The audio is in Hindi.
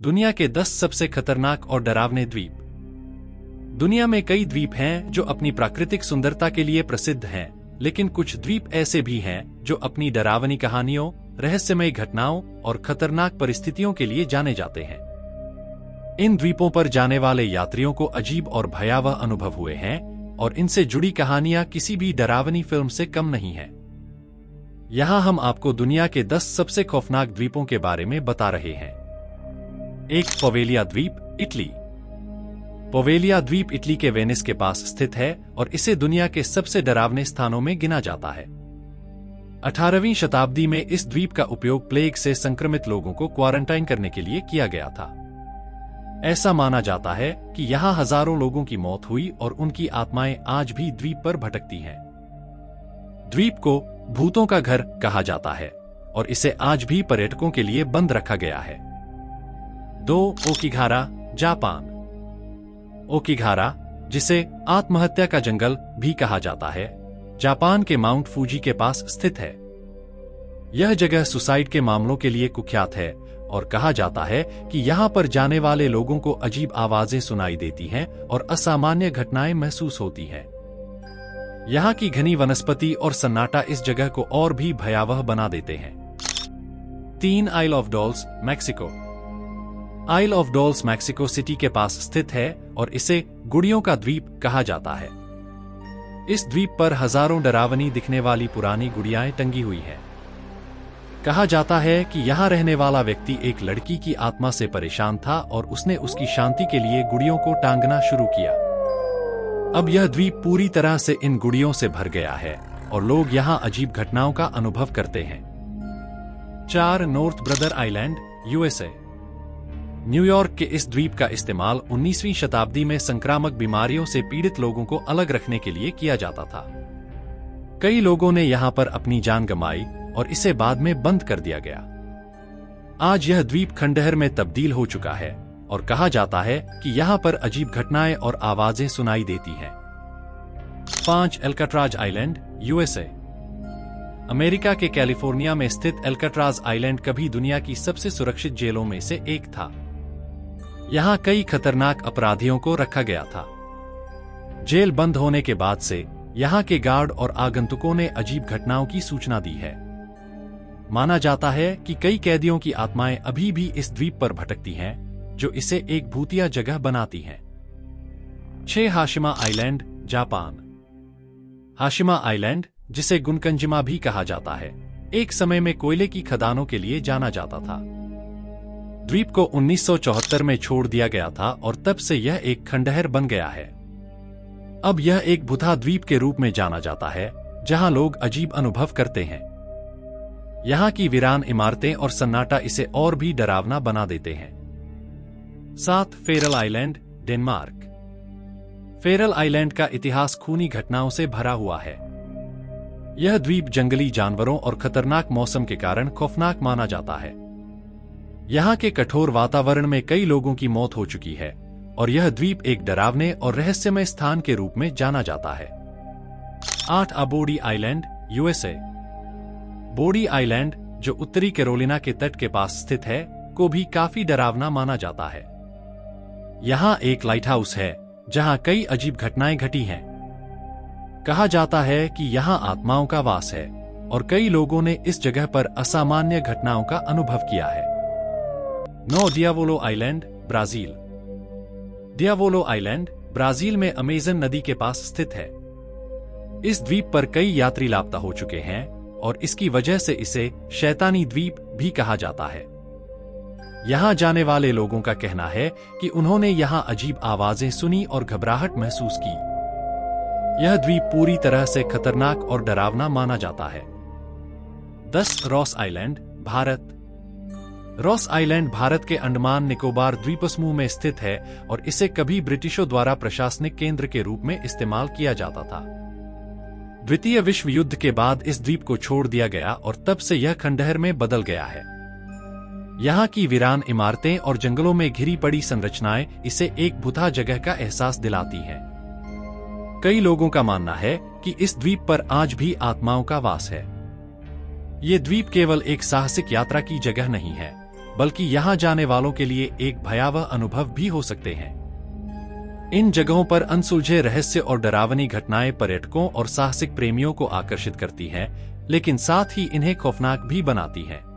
दुनिया के 10 सबसे खतरनाक और डरावने द्वीप। दुनिया में कई द्वीप हैं जो अपनी प्राकृतिक सुंदरता के लिए प्रसिद्ध हैं, लेकिन कुछ द्वीप ऐसे भी हैं जो अपनी डरावनी कहानियों, रहस्यमय घटनाओं और खतरनाक परिस्थितियों के लिए जाने जाते हैं। इन द्वीपों पर जाने वाले यात्रियों को अजीब और भयावह अनुभव हुए हैं और इनसे जुड़ी कहानियां किसी भी डरावनी फिल्म से कम नहीं हैं। यहां हम आपको दुनिया के 10 सबसे खौफनाक द्वीपों के बारे में बता रहे हैं। 1. पोवेलिया द्वीप, इटली। पोवेलिया द्वीप इटली के वेनिस के पास स्थित है और इसे दुनिया के सबसे डरावने स्थानों में गिना जाता है। 18वीं शताब्दी में इस द्वीप का उपयोग प्लेग से संक्रमित लोगों को क्वारंटाइन करने के लिए किया गया था। ऐसा माना जाता है कि यहां हजारों लोगों की मौत हुई और उनकी आत्माएं आज भी द्वीप पर भटकती हैं। द्वीप को भूतों का घर कहा जाता है और इसे आज भी पर्यटकों के लिए बंद रखा गया है। 2. ओकिगारा, जापान। ओकिगारा, जिसे आत्महत्या का जंगल भी कहा जाता है, जापान के माउंट फूजी के पास स्थित है। यह जगह सुसाइड के मामलों के लिए कुख्यात है और कहा जाता है कि यहां पर जाने वाले लोगों को अजीब आवाजें सुनाई देती हैं और असामान्य घटनाएं महसूस होती हैं। यहां की घनी वनस्पति और सन्नाटा इस जगह को और भी भयावह बना देते हैं। 3. Isle of dolls, Mexico. Isle of dolls Mexico City के पास स्थित है और इसे गुड़ियों का द्वीप कहा जाता है। इस द्वीप पर हजारों डरावनी दिखने वाली पुरानी गुड़ियाएं टंगी हुई हैं। कहा जाता है कि यहां रहने वाला व्यक्ति एक लड़की की आत्मा से परेशान था और उसने उसकी शांति के लिए गुड़ियों को टांगना शुरू किया। अब यह द्वीप पूरी तरह से इन गुड़ियों से भर गया है और लोग यहां अजीब घटनाओं का अनुभव करते हैं। 4. North brother island, USA. New York के इस द्वीप का इस्तेमाल 19वीं शताब्दी में संक्रामक बीमारियों से पीड़ित लोगों को अलग रखने के लिए किया जाता था। कई लोगों ने यहां पर अपनी जान गंवाई और इसे बाद में बंद कर दिया गया। आज यह द्वीप खंडहर में तब्दील हो चुका है और कहा जाता है कि यहां पर अजीब घटनाएं और आवाजें सुनाई देती हैं। 5. एल्काट्राज आइलैंड, यूएसए। अमेरिका के कैलिफोर्निया में स्थित एल्काट्राज आइलैंड कभी दुनिया की सबसे सुरक्षित जेलों में से एक था। यहां कई खतरनाक अपराधियों को रखा गया था। जेल बंद होने के बाद से यहां के गार्ड और आगंतुकों ने अजीब घटनाओं की सूचना दी है। माना जाता है कि कई कैदियों की आत्माएं अभी भी इस द्वीप पर भटकती हैं, जो इसे एक भूतिया जगह बनाती हैं। 6. Hashima island, Japan. Hashima island, जिसे गुनकंजिमा भी कहा जाता है, एक समय में कोयले की खदानों के लिए जाना जाता था। द्वीप को 1974 में छोड़ दिया गया था और तब से यह एक खंडहर बन गया है। अब यह एक भूता द्वीप के रूप में जाना जाता है, जहां लोग अजीब अनुभव करते हैं। यहां की वीरान इमारतें और सन्नाटा इसे और भी डरावना बना देते हैं। 7. Feral island, Denmark. Feral island का इतिहास खूनी घटनाओं से भरा हुआ है। यह द्वीप जंगली जानवरों और खतरनाक मौसम के कारण खौफनाक माना जाता है। यहां के कठोर वातावरण में कई लोगों की मौत हो चुकी है और यह द्वीप एक डरावने और रहस्यमय स्थान के रूप में जाना जाता है। 8. बोडी आइलैंड, यूएसए। बोडी आइलैंड, जो उत्तरी कैरोलिना के तट के पास स्थित है, को भी काफी डरावना माना जाता है। यहां एक लाइट हाउस है जहां कई अजीब घटनाएं घटी हैं। कहा जाता है कि यहां आत्माओं का वास है और कई लोगों ने इस जगह पर असामान्य घटनाओं का अनुभव किया है। 9. डियावोलो आइलैंड, ब्राजील। डियावोलो आइलैंड ब्राजील में अमेजन नदी के पास स्थित है। इस द्वीप पर कई यात्री लापता हो चुके हैं और इसकी वजह से इसे शैतानी द्वीप भी कहा जाता है। यहां जाने वाले लोगों का कहना है कि उन्होंने यहां अजीब आवाजें सुनी और घबराहट महसूस की। यह द्वीप पूरी तरह से खतरनाक और डरावना माना जाता है। 10. Ross island, Bharat. Ross island Bharat के अंडमान निकोबार द्वीपसमूह में स्थित है और इसे कभी ब्रिटिशों द्वारा प्रशासनिक केंद्र के रूप में इस्तेमाल किया जाता था। द्वितीय विश्व युद्ध के बाद इस द्वीप को छोड़ दिया गया और तब से यह खंडहर में बदल गया है। यहाँ की वीरान इमारतें और जंगलों में घिरी पड़ी संरचनाएं इसे एक भूता जगह का एहसास दिलाती हैं। कई लोगों का मानना है कि इस द्वीप पर आज भी आत्माओं का वास है। ये द्वीप केवल एक साहसिक यात्रा की जगह नहीं है, बल्कि यहाँ जाने वालों के लिए एक भयावह अनुभव भी हो सकते हैं। इन जगहों पर अनसुलझे रहस्य और डरावनी घटनाएं पर्यटकों और साहसिक प्रेमियों को आकर्षित करती हैं, लेकिन साथ ही इन्हें खौफनाक भी बनाती हैं।